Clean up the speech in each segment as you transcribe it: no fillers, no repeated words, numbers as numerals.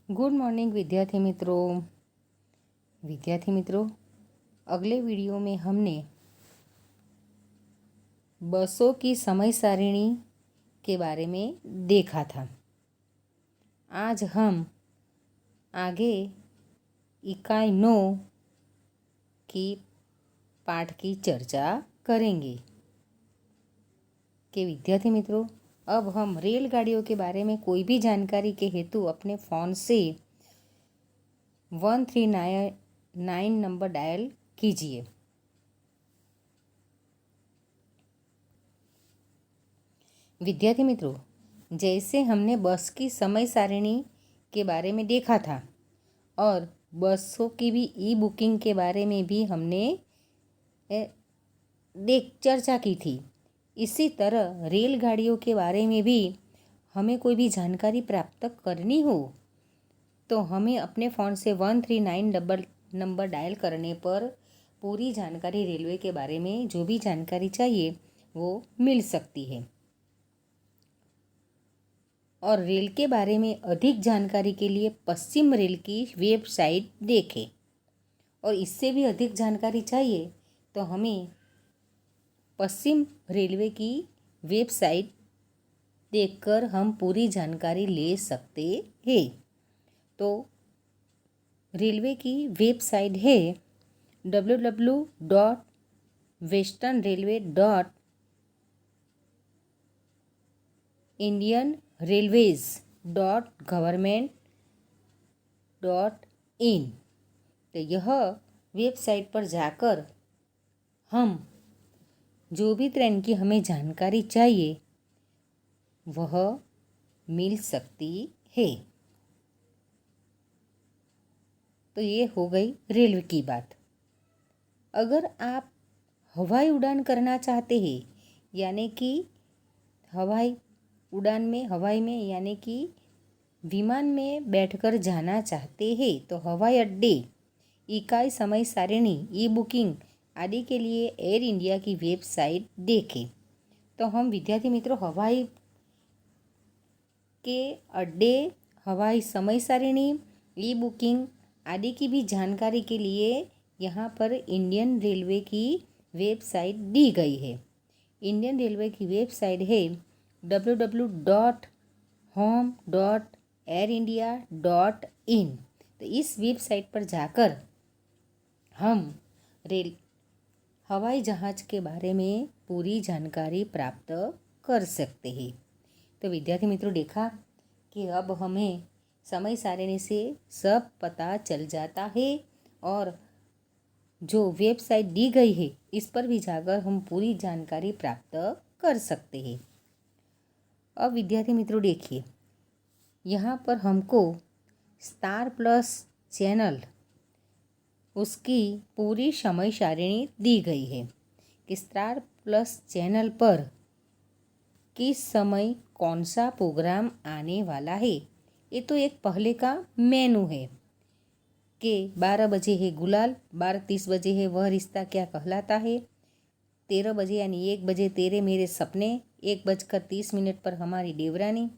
Good morning विद्यार्थी मित्रों, अगले वीडियो में हमने बसों की समय सारिणी के बारे में देखा था। आज हम आगे इकाई 9 की पाठ की चर्चा करेंगे। कि विद्यार्थी मित्रों, अब हम रेलगाड़ियों के बारे में कोई भी जानकारी के हेतु अपने फ़ोन से 1399 नंबर डायल कीजिए। विद्यार्थी मित्रों, जैसे हमने बस की समय सारिणी के बारे में देखा था और बसों की भी ई बुकिंग के बारे में भी हमने चर्चा की थी, इसी तरह रेलगाड़ियों के बारे में भी हमें कोई भी जानकारी प्राप्त करनी हो तो हमें अपने फ़ोन से 139 नंबर डायल करने पर पूरी जानकारी रेलवे के बारे में जो भी जानकारी चाहिए वो मिल सकती है। और रेल के बारे में अधिक जानकारी के लिए पश्चिम रेल की वेबसाइट देखें। और इससे भी अधिक जानकारी चाहिए तो हमें पश्चिम रेलवे की वेबसाइट देखकर हम पूरी जानकारी ले सकते हैं। तो रेलवे की वेबसाइट है www.westernrailways.government.in। तो यह वेबसाइट पर जाकर हम जो भी ट्रेन की हमें जानकारी चाहिए वह मिल सकती है। तो ये हो गई रेलवे की बात। अगर आप हवाई उड़ान करना चाहते हैं, यानी कि हवाई में यानी कि विमान में बैठकर जाना चाहते हैं तो हवाई अड्डे, इकाई समय सारिणी, ई बुकिंग आदि के लिए एयर इंडिया की वेबसाइट देखें। तो हम विद्यार्थी मित्रों हवाई के अड्डे, हवाई समय सारिणी, ई बुकिंग आदि की भी जानकारी के लिए यहाँ पर इंडियन रेलवे की वेबसाइट दी गई है। इंडियन रेलवे की वेबसाइट है www.home.airindia.in। तो इस वेबसाइट पर जाकर हम हवाई जहाज़ के बारे में पूरी जानकारी प्राप्त कर सकते हैं। तो विद्यार्थी मित्रों, देखा कि अब हमें समय सारिणी से सब पता चल जाता है और जो वेबसाइट दी गई है इस पर भी जाकर हम पूरी जानकारी प्राप्त कर सकते हैं। अब विद्यार्थी मित्रों देखिए, यहाँ पर हमको स्टार प्लस चैनल उसकी पूरी समय सारिणी दी गई है कि स्टार प्लस चैनल पर किस समय कौन सा प्रोग्राम आने वाला है। ये तो एक पहले का मेनू है कि 12 बजे है गुलाल, 12:30 बजे है वह रिश्ता क्या कहलाता है, 13 बजे यानी 1 बजे तेरे मेरे सपने, 1:30 पर हमारी देवरानी,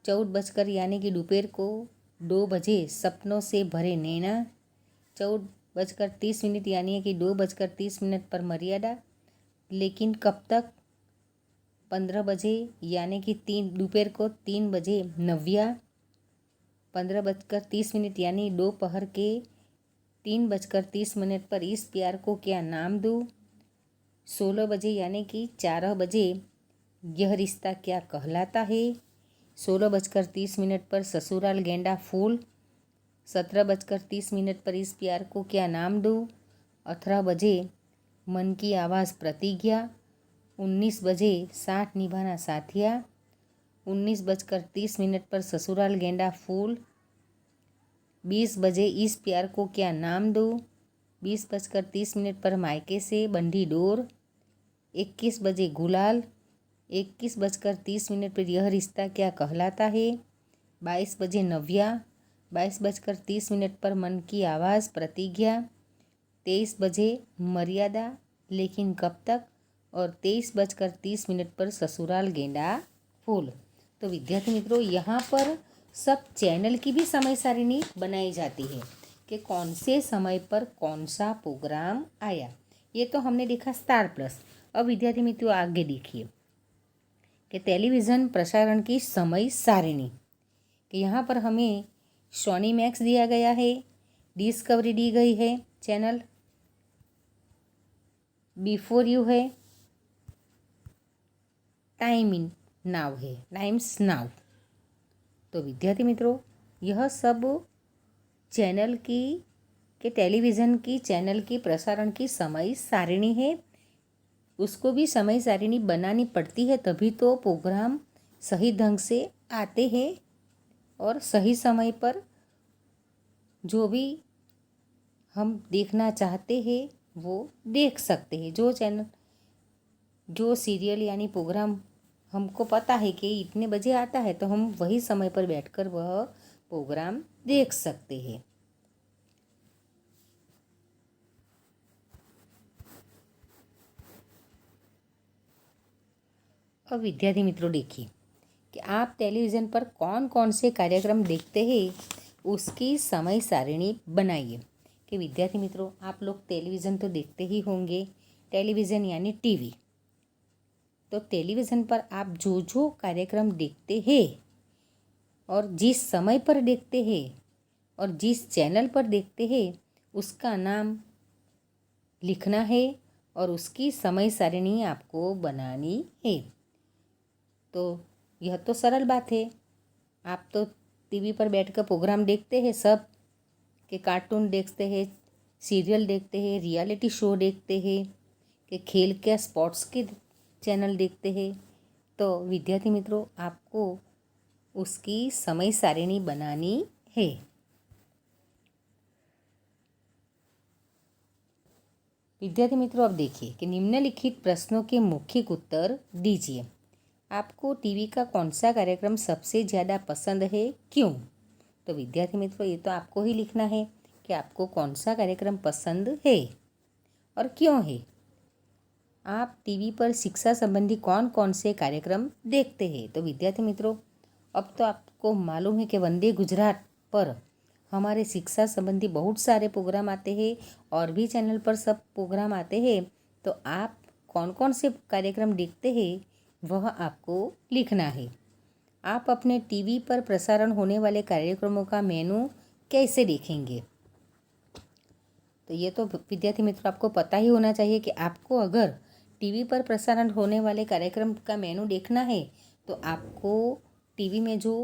14 यानी कि दोपहर को 2 बजे सपनों से भरे नैना, 14:30 यानी कि 2:30 पर मर्यादा। लेकिन कब तक? 15 बजे यानी कि दोपहर को 3 बजे नव्या, 15:30 यानी दोपहर के 3:30 पर इस प्यार को क्या नाम दूँ, 16 बजे यानी कि 4 बजे यह रिश्ता क्या कहलाता है, 16:30 पर ससुराल गेंदा फूल, 17:30 पर इस प्यार को क्या नाम दूँ, 18 बजे मन की आवाज़ प्रतिज्ञा, 19 बजे साथ निभाना साथिया, 19:30 पर ससुराल गेंदा फूल, 20 बजे इस प्यार को क्या नाम दूँ, 20:30 पर मायके से बंधी डोर, 21 बजे गुलाल, 21:30 पर यह रिश्ता क्या कहलाता है, 22 बजे नव्या, 22:30 पर मन की आवाज़ प्रतिज्ञा, 23 बजे मर्यादा लेकिन कब तक, और 23:30 पर ससुराल गेंदा फूल। तो विद्यार्थी मित्रों, यहाँ पर सब चैनल की भी समय सारिणी बनाई जाती है कि कौन से समय पर कौन सा प्रोग्राम आया। ये तो हमने देखा स्टार प्लस। अब विद्यार्थी मित्रों आगे देखिए कि टेलीविज़न प्रसारण की समय सारिणी, कि यहाँ पर हमें सोनी मैक्स दिया गया है, डिस्कवरी दी गई है, चैनल बिफोर यू है, टाइम इन नाउ है, टाइम्स नाउ। तो विद्यार्थी मित्रों यह सब चैनल की के टेलीविज़न की चैनल की प्रसारण की समय सारिणी है। उसको भी समय सारिणी बनानी पड़ती है, तभी तो प्रोग्राम सही ढंग से आते हैं और सही समय पर जो भी हम देखना चाहते हैं वो देख सकते हैं। जो चैनल जो सीरियल यानी प्रोग्राम हमको पता है कि इतने बजे आता है तो हम वही समय पर बैठकर वह प्रोग्राम देख सकते हैं। अब विद्यार्थी मित्रों देखिए कि आप टेलीविज़न पर कौन कौन से कार्यक्रम देखते हैं, उसकी समय सारिणी बनाइए। कि विद्यार्थी मित्रों आप लोग टेलीविज़न तो देखते ही होंगे, टेलीविज़न यानी टीवी। तो टेलीविज़न पर आप जो जो कार्यक्रम देखते हैं और जिस समय पर देखते हैं और जिस चैनल पर देखते हैं उसका नाम लिखना है और उसकी समय सारिणी आपको बनानी है। तो यह तो सरल बात है। आप तो टीवी पर बैठकर प्रोग्राम देखते हैं सब, कि कार्टून देखते हैं, सीरियल देखते हैं, रियलिटी शो देखते हैं, कि खेल के स्पोर्ट्स के चैनल देखते हैं। तो विद्यार्थी मित्रों आपको उसकी समय सारिणी बनानी है। विद्यार्थी मित्रों अब देखिए कि निम्नलिखित प्रश्नों के मौखिक उत्तर दीजिए। आपको टीवी का कौन सा कार्यक्रम सबसे ज़्यादा पसंद है, क्यों? तो विद्यार्थी मित्रों ये तो आपको ही लिखना है कि आपको कौन सा कार्यक्रम पसंद है और क्यों है। आप टीवी पर शिक्षा संबंधी कौन कौन से कार्यक्रम देखते हैं? तो विद्यार्थी मित्रों अब तो आपको मालूम है कि वंदे गुजरात पर हमारे शिक्षा संबंधी बहुत सारे प्रोग्राम आते हैं और भी चैनल पर सब प्रोग्राम आते हैं। तो आप कौन कौन से कार्यक्रम देखते हैं वह आपको लिखना है। आप अपने टीवी पर प्रसारण होने वाले कार्यक्रमों का मेनू कैसे देखेंगे? तो ये तो विद्यार्थी मित्रों आपको पता ही होना चाहिए कि आपको अगर टीवी पर प्रसारण होने वाले कार्यक्रम का मेनू देखना है तो आपको टीवी में जो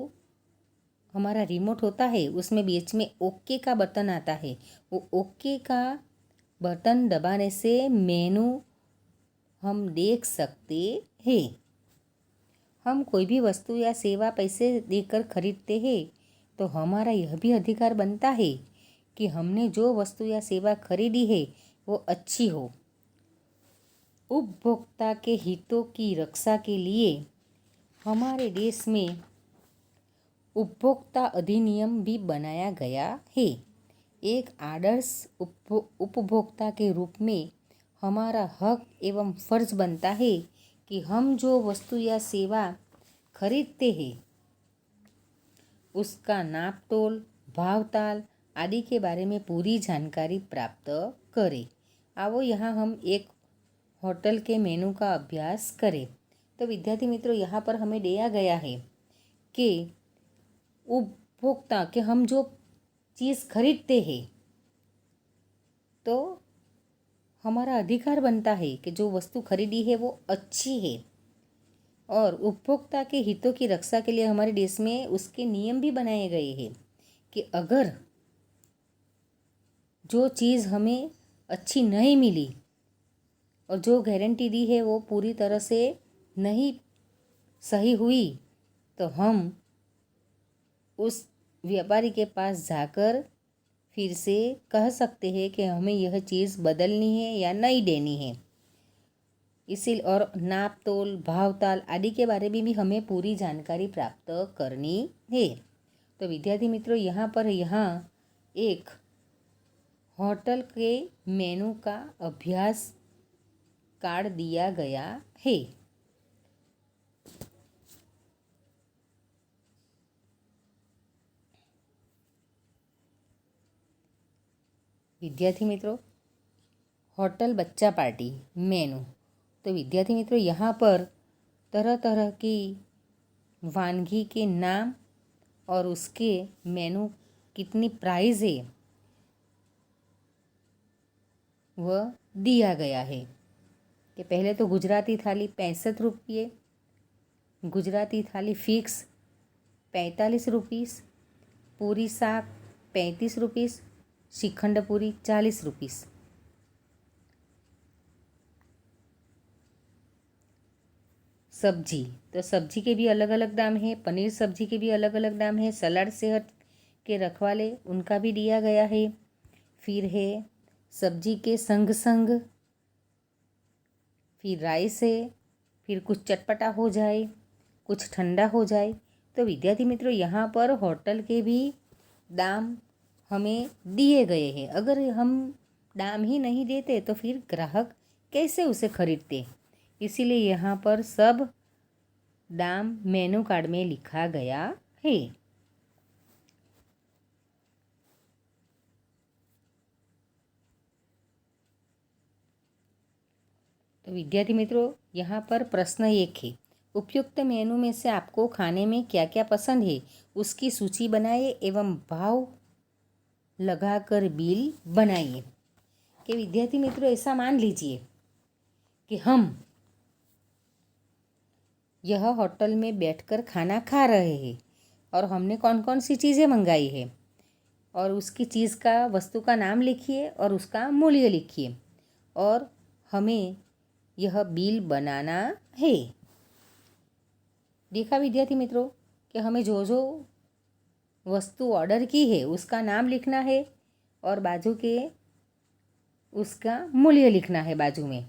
हमारा रिमोट होता है उसमें बीच में ओके का बटन आता है, वो ओके का बटन दबाने से मेनू हम देख सकते हैं। हम कोई भी वस्तु या सेवा पैसे देकर खरीदते हैं तो हमारा यह भी अधिकार बनता है कि हमने जो वस्तु या सेवा खरीदी है वो अच्छी हो। उपभोक्ता के हितों की रक्षा के लिए हमारे देश में उपभोक्ता अधिनियम भी बनाया गया है। एक आदर्श उपभोक्ता के रूप में हमारा हक एवं फर्ज बनता है कि हम जो वस्तु या सेवा खरीदते हैं उसका नाप तोल, भावताल आदि के बारे में पूरी जानकारी प्राप्त करें। आओ यहाँ हम एक होटल के मेनू का अभ्यास करें। तो विद्यार्थी मित्रों यहाँ पर हमें दिया गया है कि उपभोक्ता के हम जो चीज़ खरीदते हैं तो हमारा अधिकार बनता है कि जो वस्तु खरीदी है वो अच्छी है और उपभोक्ता के हितों की रक्षा के लिए हमारे देश में उसके नियम भी बनाए गए हैं कि अगर जो चीज़ हमें अच्छी नहीं मिली और जो गारंटी दी है वो पूरी तरह से नहीं सही हुई तो हम उस व्यापारी के पास जाकर फिर से कह सकते हैं कि हमें यह चीज़ बदलनी है या नहीं देनी है। इसी और नाप तोल, भावताल आदि के बारे में भी हमें पूरी जानकारी प्राप्त करनी है। तो विद्यार्थी मित्रों यहाँ पर एक होटल के मेनू का अभ्यास कार्ड दिया गया है। विद्यार्थी मित्रों, होटल बच्चा पार्टी मेनू। तो विद्यार्थी मित्रों, यहाँ पर तरह तरह की वानगी के नाम और उसके मेनू कितनी प्राइस है वह दिया गया है। कि पहले तो गुजराती थाली 65 रुपये, गुजराती थाली फिक्स 45 रुपीस, पूरी शाक 35 रुपीस, श्रीखंड पूरी 40 रुपीस। सब्जी, तो सब्जी के भी अलग अलग दाम है। पनीर सब्जी के भी अलग अलग दाम है। सलाद सेहत के रखवाले उनका भी दिया गया है। फिर है सब्जी के संग संग फिर राइस है। फिर कुछ चटपटा हो जाए, कुछ ठंडा हो जाए। तो विद्यार्थी मित्रों, यहाँ पर होटल के भी दाम हमें दिए गए हैं। अगर हम दाम ही नहीं देते तो फिर ग्राहक कैसे उसे खरीदते। इसीलिए यहाँ पर सब दाम मेनू कार्ड में लिखा गया है। तो विद्यार्थी मित्रों, यहाँ पर प्रश्न 1 है, उपयुक्त मेनू में से आपको खाने में क्या क्या पसंद है उसकी सूची बनाइए एवं भाव लगाकर बिल बनाइए। कि विद्यार्थी मित्रों, ऐसा मान लीजिए कि हम यह होटल में बैठकर खाना खा रहे हैं और हमने कौन कौन सी चीज़ें मंगाई है और उसकी चीज़ का वस्तु का नाम लिखिए और उसका मूल्य लिखिए और हमें यह बिल बनाना है। देखा विद्यार्थी मित्रों कि हमें जो जो वस्तु ऑर्डर की है उसका नाम लिखना है और बाजू के उसका मूल्य लिखना है बाजू में,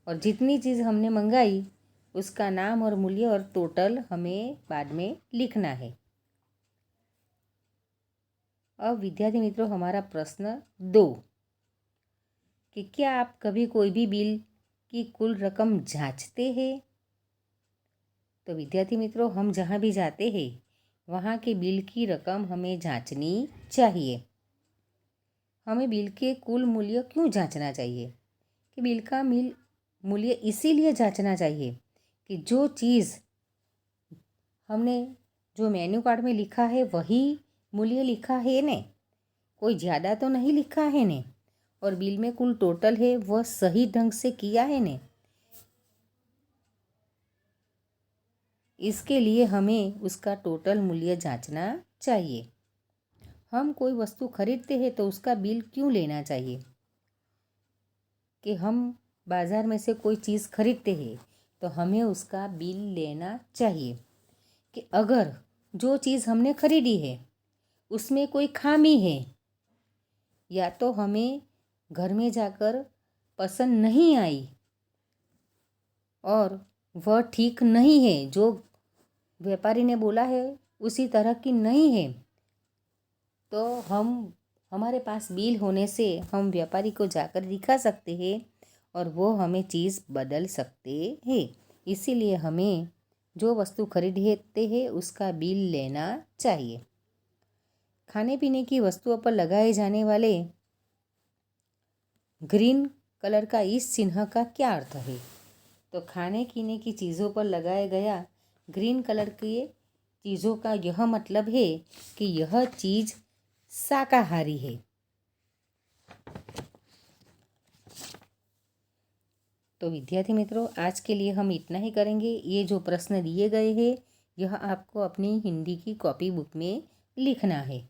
और जितनी चीज़ हमने मंगाई उसका नाम और मूल्य और टोटल हमें बाद में लिखना है। अब विद्यार्थी मित्रों, हमारा प्रश्न 2 कि क्या आप कभी कोई भी बिल की कुल रकम जांचते हैं। तो विद्यार्थी मित्रों, हम जहाँ भी जाते हैं वहाँ के बिल की रकम हमें जांचनी चाहिए। हमें बिल के कुल मूल्य क्यों जांचना चाहिए। कि बिल का मूल्य इसीलिए जांचना चाहिए कि जो चीज़ हमने जो मेन्यू कार्ड में लिखा है वही मूल्य लिखा है ने, कोई ज़्यादा तो नहीं लिखा है ने, और बिल में कुल टोटल है वह सही ढंग से किया है ने। इसके लिए हमें उसका टोटल मूल्य जांचना चाहिए। हम कोई वस्तु खरीदते हैं तो उसका बिल क्यों लेना चाहिए। कि हम बाज़ार में से कोई चीज़ खरीदते हैं तो हमें उसका बिल लेना चाहिए। कि अगर जो चीज़ हमने खरीदी है उसमें कोई खामी है या तो हमें घर में जाकर पसंद नहीं आई और वह ठीक नहीं है, जो व्यापारी ने बोला है उसी तरह की नहीं है, तो हमारे पास बिल होने से हम व्यापारी को जाकर दिखा सकते हैं और वो हमें चीज़ बदल सकते हैं। इसीलिए हमें जो वस्तु खरीदते हैं उसका बिल लेना चाहिए। खाने पीने की वस्तुओं पर लगाए जाने वाले ग्रीन कलर का इस चिन्ह का क्या अर्थ है। तो खाने पीने की चीज़ों पर लगाया गया ग्रीन कलर के चीज़ों का यह मतलब है कि यह चीज़ शाकाहारी है। तो विद्यार्थी मित्रों, आज के लिए हम इतना ही करेंगे। ये जो प्रश्न दिए गए हैं यह आपको अपनी हिंदी की कॉपी बुक में लिखना है।